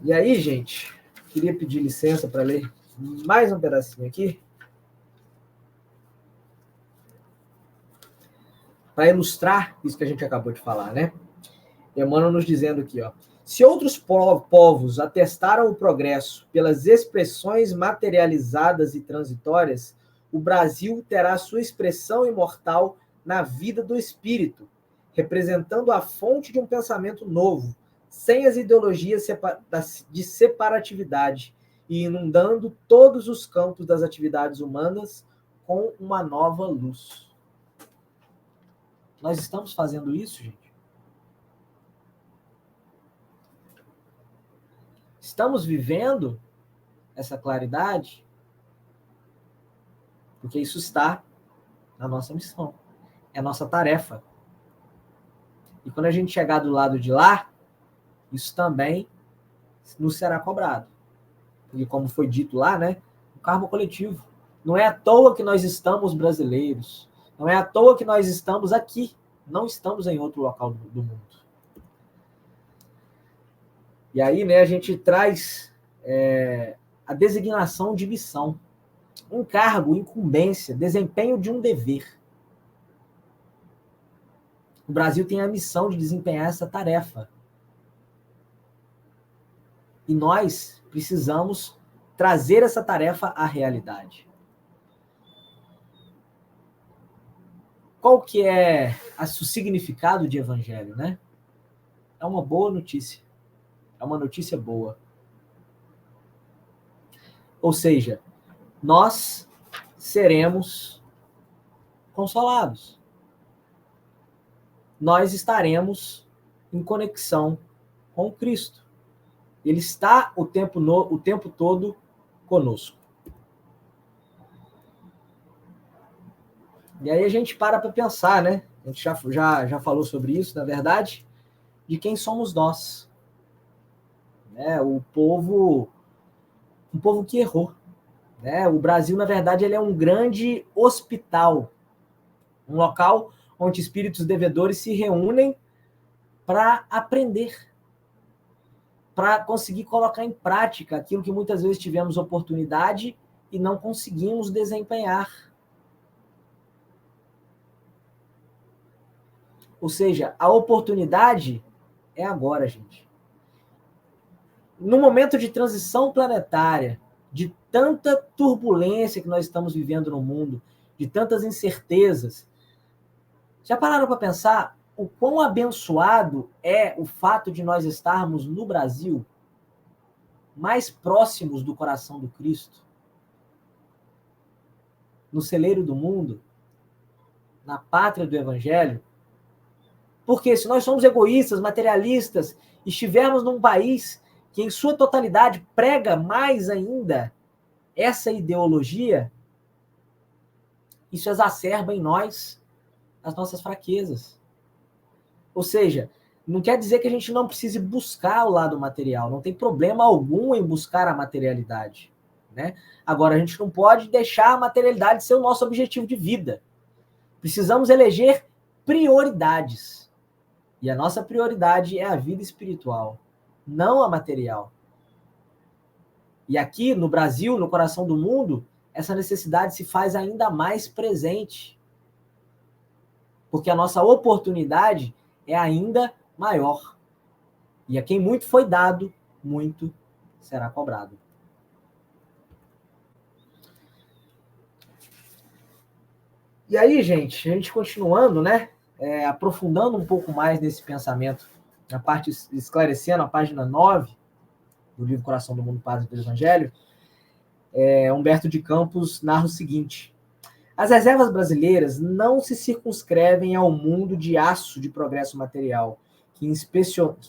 E aí, gente, queria pedir licença para ler mais um pedacinho aqui, para ilustrar isso que a gente acabou de falar, né? Emmanuel nos dizendo aqui, ó. Se outros povos atestaram o progresso pelas expressões materializadas e transitórias, o Brasil terá sua expressão imortal na vida do espírito, representando a fonte de um pensamento novo, sem as ideologias de separatividade e inundando todos os campos das atividades humanas com uma nova luz. Nós estamos fazendo isso, gente? Estamos vivendo essa claridade? Porque isso está na nossa missão. É a nossa tarefa. E quando a gente chegar do lado de lá, isso também nos será cobrado. E como foi dito lá, né? O karma coletivo. Não é à toa que nós estamos brasileiros. Não é à toa que nós estamos aqui. Não estamos em outro local do mundo. E aí, né, a gente traz a designação de missão. Um cargo, incumbência, desempenho de um dever. O Brasil tem a missão de desempenhar essa tarefa. E nós precisamos trazer essa tarefa à realidade. Qual que é o significado de evangelho, né? É uma boa notícia. É uma notícia boa. Ou seja, nós seremos consolados. Nós estaremos em conexão com Cristo. Ele está o tempo todo conosco. E aí a gente para pensar, né? A gente já falou sobre isso, na verdade, de quem somos nós. Né? Um povo que errou. Né? O Brasil, na verdade, ele é um grande hospital. Um local onde espíritos devedores se reúnem para aprender, para conseguir colocar em prática aquilo que muitas vezes tivemos oportunidade e não conseguimos desempenhar. Ou seja, a oportunidade é agora, gente. No momento de transição planetária, de tanta turbulência que nós estamos vivendo no mundo, de tantas incertezas, já pararam para pensar o quão abençoado é o fato de nós estarmos no Brasil, mais próximos do coração do Cristo, no celeiro do mundo, na pátria do Evangelho? Porque se nós somos egoístas, materialistas, estivermos num país que em sua totalidade prega mais ainda essa ideologia, isso exacerba em nós as nossas fraquezas. Ou seja, não quer dizer que a gente não precise buscar o lado material, não tem problema algum em buscar a materialidade. Né? Agora, a gente não pode deixar a materialidade ser o nosso objetivo de vida. Precisamos eleger prioridades. E a nossa prioridade é a vida espiritual, não a material. E aqui no Brasil, no coração do mundo, essa necessidade se faz ainda mais presente. Porque a nossa oportunidade é ainda maior. E a quem muito foi dado, muito será cobrado. E aí, gente, a gente continuando, né? Aprofundando um pouco mais nesse pensamento, na parte, esclarecendo a página 9 do livro Coração do Mundo, Paz e do Evangelho, Humberto de Campos narra o seguinte: as reservas brasileiras não se circunscrevem ao mundo de aço de progresso material, que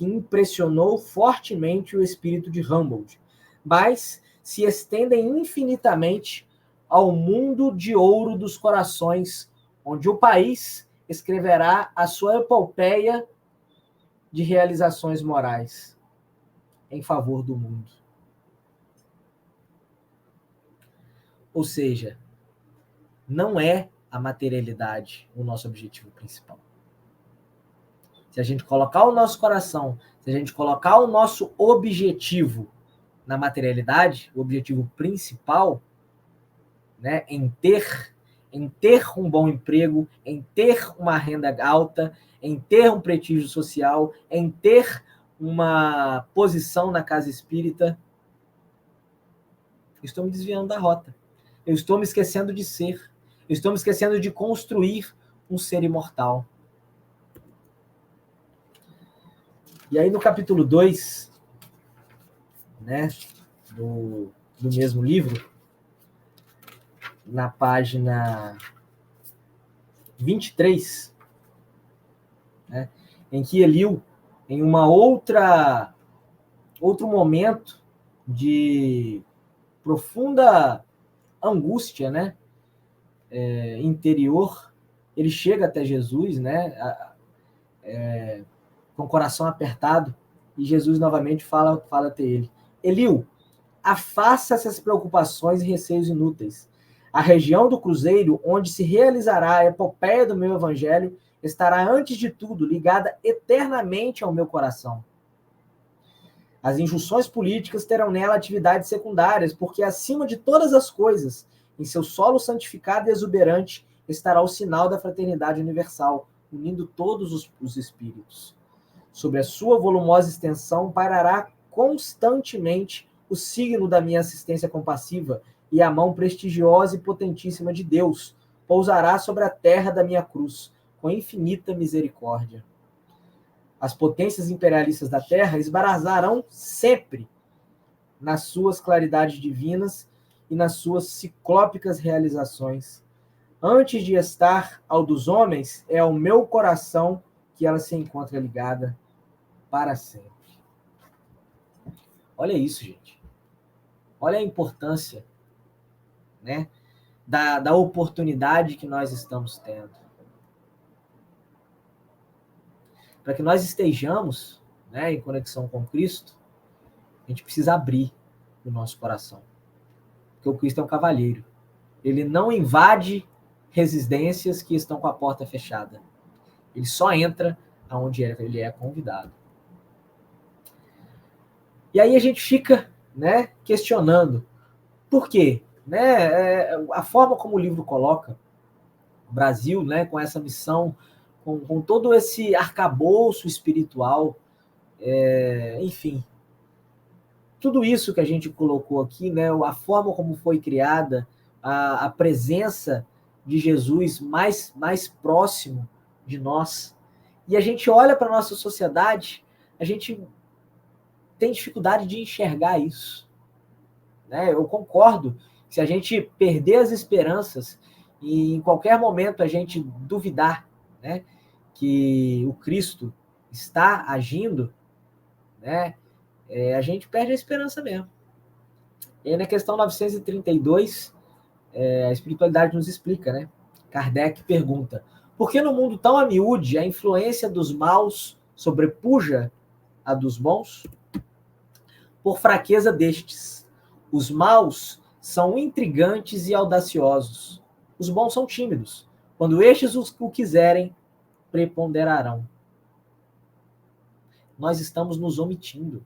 impressionou fortemente o espírito de Humboldt, mas se estendem infinitamente ao mundo de ouro dos corações, onde o país escreverá a sua epopeia de realizações morais em favor do mundo. Ou seja, não é a materialidade o nosso objetivo principal. Se a gente colocar o nosso coração, se a gente colocar o nosso objetivo na materialidade, o objetivo principal, né, em ter um bom emprego, em ter uma renda alta, em ter um prestígio social, em ter uma posição na casa espírita, eu estou me desviando da rota. Eu estou me esquecendo de ser. Eu estou me esquecendo de construir um ser imortal. E aí no capítulo 2, né, do mesmo livro, na página 23, né, em que Eliú, em outro momento de profunda angústia, né, interior, ele chega até Jesus, né, com o coração apertado, e Jesus novamente fala até ele: Eliú, afasta essas preocupações e receios inúteis. A região do Cruzeiro, onde se realizará a epopeia do meu evangelho, estará, antes de tudo, ligada eternamente ao meu coração. As injunções políticas terão nela atividades secundárias, porque, acima de todas as coisas, em seu solo santificado e exuberante, estará o sinal da fraternidade universal, unindo todos os espíritos. Sobre a sua volumosa extensão pairará constantemente o signo da minha assistência compassiva, e a mão prestigiosa e potentíssima de Deus pousará sobre a terra da minha cruz, com infinita misericórdia. As potências imperialistas da terra esbarazarão sempre nas suas claridades divinas e nas suas ciclópicas realizações. Antes de estar ao dos homens, é ao meu coração que ela se encontra ligada para sempre. Olha isso, gente. Olha a importância, né, da oportunidade que nós estamos tendo. Para que nós estejamos, né, em conexão com Cristo, a gente precisa abrir o nosso coração. Porque o Cristo é um cavalheiro. Ele não invade residências que estão com a porta fechada. Ele só entra aonde ele é convidado. E aí a gente fica, né, questionando por quê? Né, a forma como o livro coloca o Brasil, né, com essa missão, com todo esse arcabouço espiritual, enfim, tudo isso que a gente colocou aqui, né, a forma como foi criada, a presença de Jesus mais próximo de nós, e a gente olha para a nossa sociedade, a gente tem dificuldade de enxergar isso. Né? Eu concordo que se a gente perder as esperanças e em qualquer momento a gente duvidar, né, que o Cristo está agindo, né, a gente perde a esperança mesmo. E aí na questão 932, a espiritualidade nos explica, né? Kardec pergunta: por que no mundo tão a miúde a influência dos maus sobrepuja a dos bons? Por fraqueza destes. Os maus são intrigantes e audaciosos. Os bons são tímidos. Quando estes o quiserem, preponderarão. Nós estamos nos omitindo.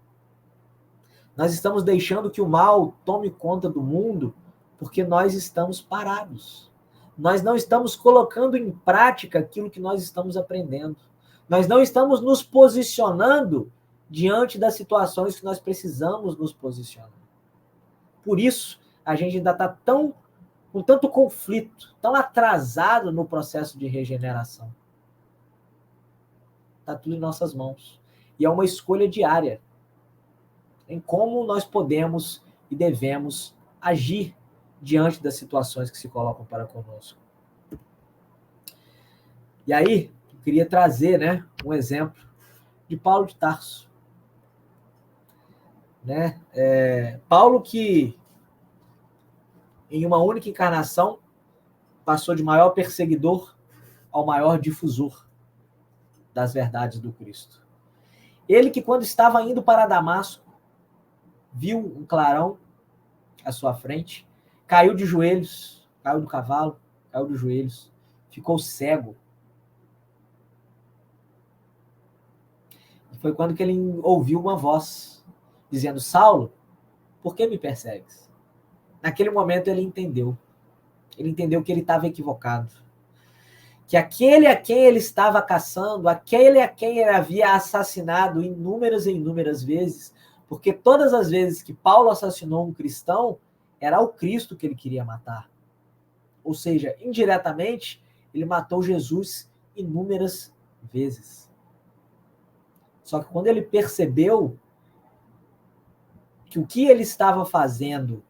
Nós estamos deixando que o mal tome conta do mundo porque nós estamos parados. Nós não estamos colocando em prática aquilo que nós estamos aprendendo. Nós não estamos nos posicionando diante das situações que nós precisamos nos posicionar. Por isso, a gente ainda está com tanto conflito, tão atrasado no processo de regeneração. Está tudo em nossas mãos. E é uma escolha diária em como nós podemos e devemos agir diante das situações que se colocam para conosco. E aí, eu queria trazer, né, um exemplo de Paulo de Tarso. Né? Paulo que, em uma única encarnação, passou de maior perseguidor ao maior difusor das verdades do Cristo. Ele que, quando estava indo para Damasco, viu um clarão à sua frente, caiu de joelhos, caiu do cavalo, caiu dos joelhos, ficou cego. E foi quando que ele ouviu uma voz dizendo: Saulo, por que me persegues? Naquele momento ele entendeu. Ele entendeu que ele estava equivocado. Que aquele a quem ele estava caçando, aquele a quem ele havia assassinado inúmeras e inúmeras vezes, porque todas as vezes que Paulo assassinou um cristão, era o Cristo que ele queria matar. Ou seja, indiretamente, ele matou Jesus inúmeras vezes. Só que quando ele percebeu que o que ele estava fazendo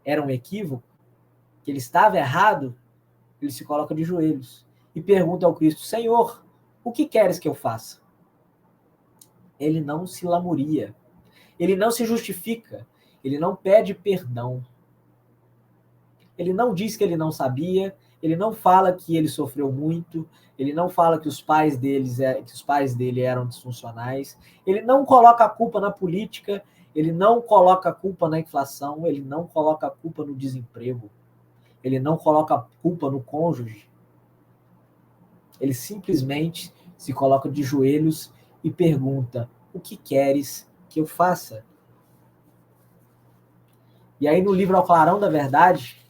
era um equívoco, que ele estava errado, ele se coloca de joelhos e pergunta ao Cristo: Senhor, o que queres que eu faça? Ele não se lamuria, ele não se justifica, ele não pede perdão. Ele não diz que ele não sabia, ele não fala que ele sofreu muito, ele não fala que os pais dele eram disfuncionais, ele não coloca a culpa na política, ele não coloca a culpa na inflação, ele não coloca a culpa no desemprego, ele não coloca a culpa no cônjuge. Ele simplesmente se coloca de joelhos e pergunta: o que queres que eu faça? E aí no livro Ao Clarão da Verdade,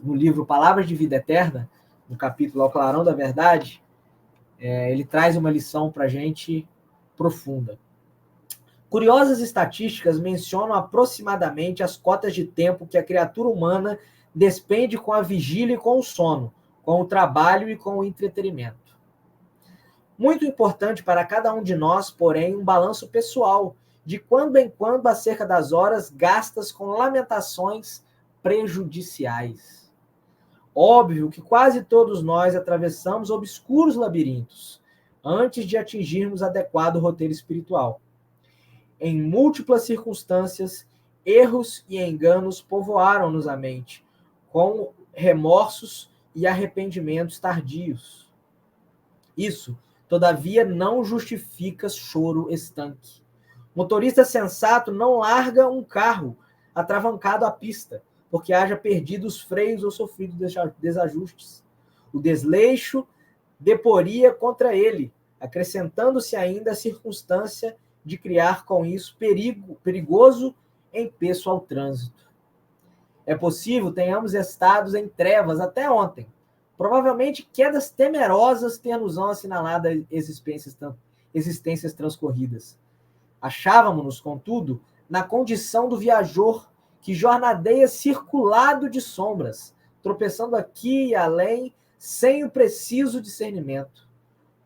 no livro Palavras de Vida Eterna, no capítulo Ao Clarão da Verdade, ele traz uma lição para a gente profunda. Curiosas estatísticas mencionam aproximadamente as cotas de tempo que a criatura humana despende com a vigília e com o sono, com o trabalho e com o entretenimento. Muito importante para cada um de nós, porém, um balanço pessoal, de quando em quando acerca das horas gastas com lamentações prejudiciais. Óbvio que quase todos nós atravessamos obscuros labirintos antes de atingirmos adequado roteiro espiritual. Em múltiplas circunstâncias, erros e enganos povoaram-nos a mente, com remorsos e arrependimentos tardios. Isso, todavia, não justifica choro estanque. Motorista sensato não larga um carro atravancado à pista, porque haja perdido os freios ou sofrido desajustes. O desleixo deporia contra ele, acrescentando-se ainda a circunstância de criar com isso perigoso empeço ao trânsito. É possível tenhamos estado em trevas até ontem. Provavelmente quedas temerosas ter-nos-ão assinalado existências transcorridas. Achávamos-nos, contudo, na condição do viajor que jornadeia circulado de sombras, tropeçando aqui e além, sem o preciso discernimento.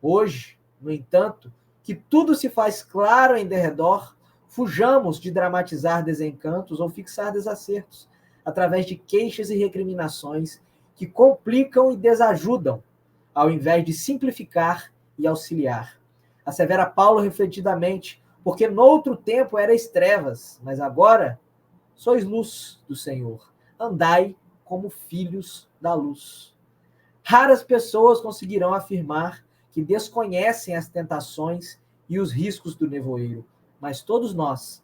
Hoje, no entanto, que tudo se faz claro em derredor, fujamos de dramatizar desencantos ou fixar desacertos, através de queixas e recriminações que complicam e desajudam, ao invés de simplificar e auxiliar. Assevera Paulo refletidamente: porque noutro tempo erais trevas, mas agora sois luz do Senhor. Andai como filhos da luz. Raras pessoas conseguirão afirmar que desconhecem as tentações e os riscos do nevoeiro, mas todos nós,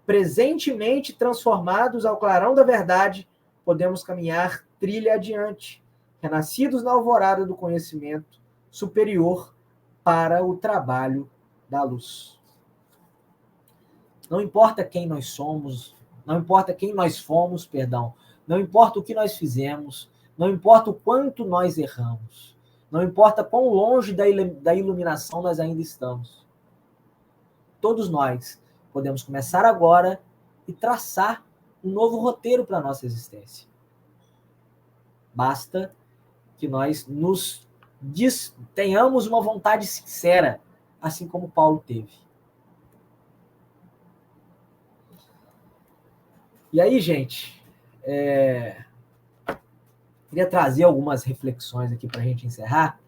presentemente transformados ao clarão da verdade, podemos caminhar trilha adiante, renascidos na alvorada do conhecimento superior para o trabalho da luz. Não importa quem nós somos, não importa quem nós fomos, não importa o que nós fizemos, não importa o quanto nós erramos, não importa quão longe da iluminação nós ainda estamos. Todos nós podemos começar agora e traçar um novo roteiro para a nossa existência. Basta que nós tenhamos uma vontade sincera, assim como Paulo teve. E aí, gente, queria trazer algumas reflexões aqui para a gente encerrar.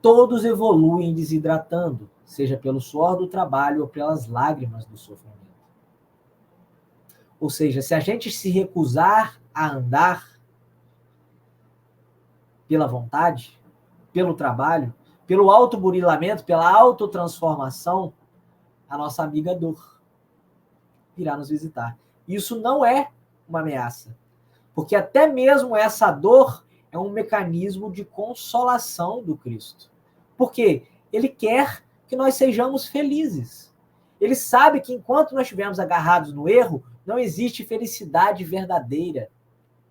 Todos evoluem desidratando, seja pelo suor do trabalho ou pelas lágrimas do sofrimento. Ou seja, se a gente se recusar a andar pela vontade, pelo trabalho, pelo autoburilamento, pela autotransformação, a nossa dor virá nos visitar. Isso não é uma ameaça. Porque até mesmo essa dor é um mecanismo de consolação do Cristo. Por quê? Ele quer que nós sejamos felizes. Ele sabe que enquanto nós estivermos agarrados no erro, não existe felicidade verdadeira.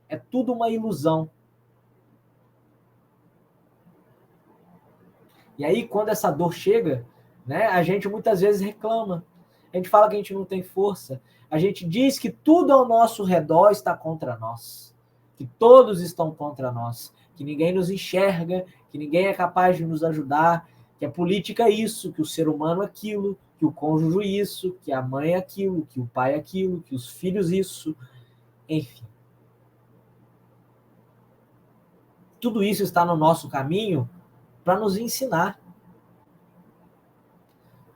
É tudo uma ilusão. E aí, quando essa dor chega, né, a gente muitas vezes reclama. A gente fala que a gente não tem força. A gente diz que tudo ao nosso redor está contra nós. Que todos estão contra nós. Que ninguém nos enxerga, que ninguém é capaz de nos ajudar, que a política é isso, que o ser humano é aquilo, que o cônjuge é isso, que a mãe é aquilo, que o pai é aquilo, que os filhos isso. Enfim. Tudo isso está no nosso caminho para nos ensinar.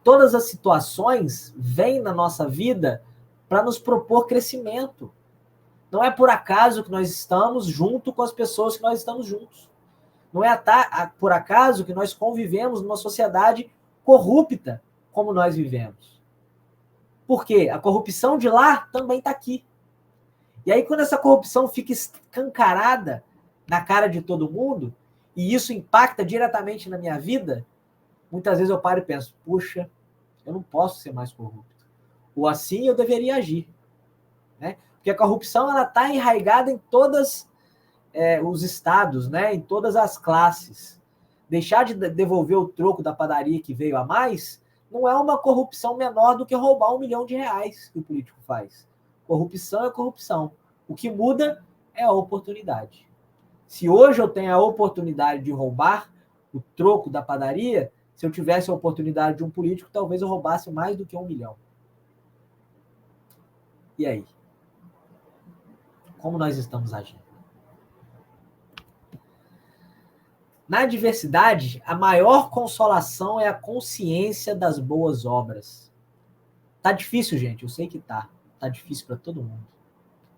Todas as situações vêm na nossa vida para nos propor crescimento. Não é por acaso que nós estamos junto com as pessoas que nós estamos juntos. Não é por acaso que nós convivemos numa sociedade corrupta como nós vivemos. Por quê? A corrupção de lá também está aqui. E aí, quando essa corrupção fica escancarada na cara de todo mundo, e isso impacta diretamente na minha vida, muitas vezes eu paro e penso, puxa, eu não posso ser mais corrupto. Ou assim eu deveria agir. Né? Porque a corrupção está enraizada em todos os estados, né? Em todas as classes. Deixar de devolver o troco da padaria que veio a mais não é uma corrupção menor do que roubar R$1 milhão que o político faz. Corrupção é corrupção. O que muda é a oportunidade. Se hoje eu tenho a oportunidade de roubar o troco da padaria, se eu tivesse a oportunidade de um político, talvez eu roubasse mais do que R$1 milhão. E aí? Como nós estamos agindo? Na adversidade, a maior consolação é a consciência das boas obras. Tá difícil, gente, eu sei que tá. Tá difícil para todo mundo.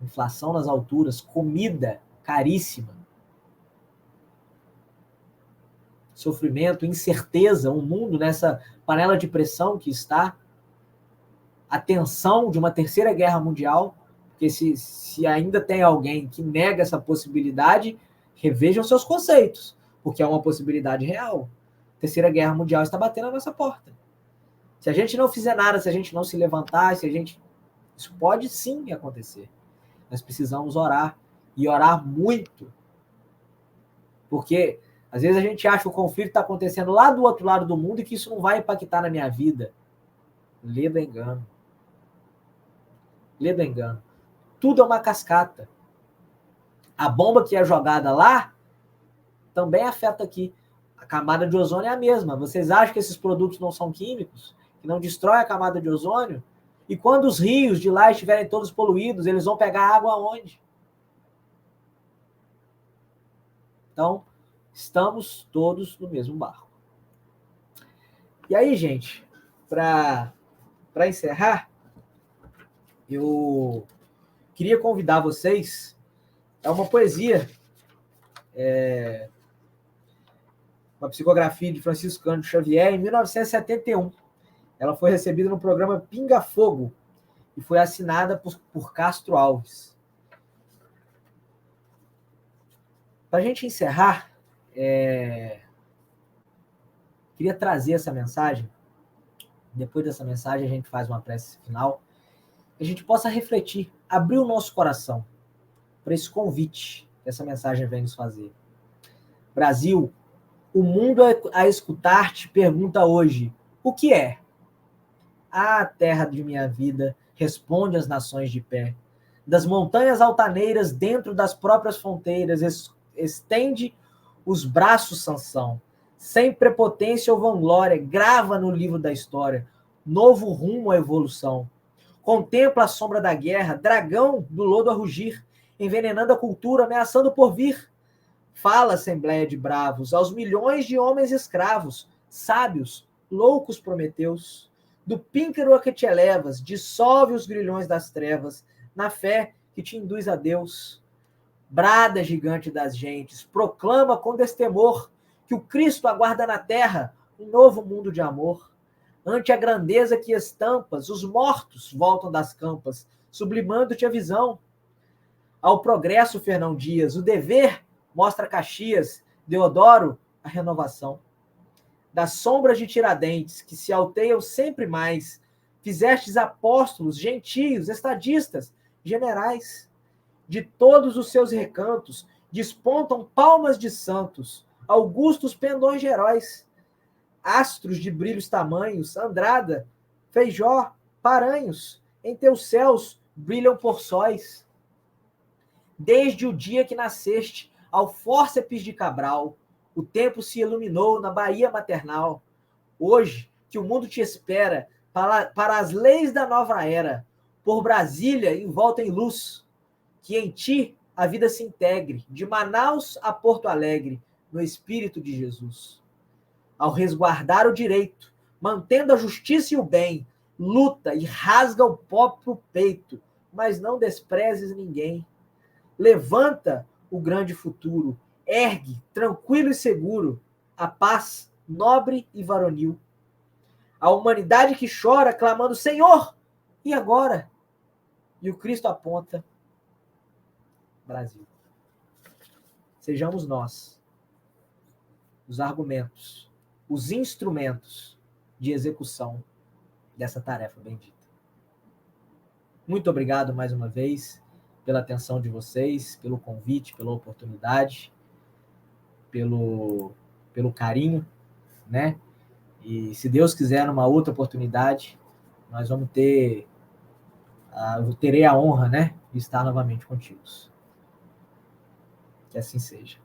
Inflação nas alturas, comida caríssima. Sofrimento, incerteza, um mundo nessa panela de pressão que está. A tensão de uma terceira guerra mundial, porque se ainda tem alguém que nega essa possibilidade, revejam seus conceitos, porque é uma possibilidade real. A terceira guerra mundial está batendo na nossa porta. Se a gente não fizer nada, se a gente não se levantar, isso pode sim acontecer. Nós precisamos orar, e orar muito. Porque às vezes a gente acha que o conflito está acontecendo lá do outro lado do mundo e que isso não vai impactar na minha vida. Lê do engano. Lê do engano. Tudo é uma cascata. A bomba que é jogada lá também afeta aqui. A camada de ozônio é a mesma. Vocês acham que esses produtos não são químicos? Que não destroem a camada de ozônio? E quando os rios de lá estiverem todos poluídos, eles vão pegar água aonde? Então, estamos todos no mesmo barco. E aí, gente, para encerrar, eu queria convidar vocês a uma poesia, uma psicografia de Francisco Cândido Xavier, em 1971. Ela foi recebida no programa Pinga Fogo e foi assinada por Castro Alves. Para a gente encerrar, queria trazer essa mensagem. Depois dessa mensagem, a gente faz uma prece final. Que a gente possa refletir, abrir o nosso coração para esse convite que essa mensagem vem nos fazer. Brasil, o mundo a escutar-te pergunta hoje, o que é? Ah, terra de minha vida, responde as nações de pé. Das montanhas altaneiras, dentro das próprias fronteiras, estende os braços, Sansão. Sem prepotência ou vanglória, grava no livro da história, novo rumo à evolução. Contempla a sombra da guerra, dragão do lodo a rugir, envenenando a cultura, ameaçando o porvir. Fala, assembleia de bravos, aos milhões de homens escravos, sábios, loucos prometeus. Do píncaro a que te elevas, dissolve os grilhões das trevas, na fé que te induz a Deus. Brada, gigante das gentes, proclama com destemor que o Cristo aguarda na terra um novo mundo de amor. Ante a grandeza que estampas, os mortos voltam das campas, sublimando-te a visão. ao progresso, Fernão Dias. O dever mostra Caxias, Deodoro, a renovação. Das sombras de Tiradentes, que se alteiam sempre mais, fizestes apóstolos, gentios, estadistas, generais. De todos os seus recantos despontam palmas de santos, augustos pendões de heróis, astros de brilhos tamanhos, Andrada, Feijó, Paranhos, em teus céus brilham por sóis. Desde o dia que nasceste, ao fórceps de Cabral, o tempo se iluminou na Bahia maternal. Hoje, que o mundo te espera para as leis da nova era, por Brasília envolta em luz, que em ti a vida se integre, de Manaus a Porto Alegre, no Espírito de Jesus. Ao resguardar o direito, mantendo a justiça e o bem, luta e rasga o pó pro peito, mas não desprezes ninguém. Levanta o grande futuro, ergue, tranquilo e seguro, a paz nobre e varonil. A humanidade que chora, clamando, Senhor, e agora? E o Cristo aponta, Brasil. Sejamos nós os argumentos, os instrumentos de execução dessa tarefa bendita. Muito obrigado mais uma vez pela atenção de vocês, pelo convite, pela oportunidade, pelo carinho, né? E se Deus quiser, numa outra oportunidade, nós vamos ter, eu terei a honra, né, de estar novamente contigo. Que assim seja.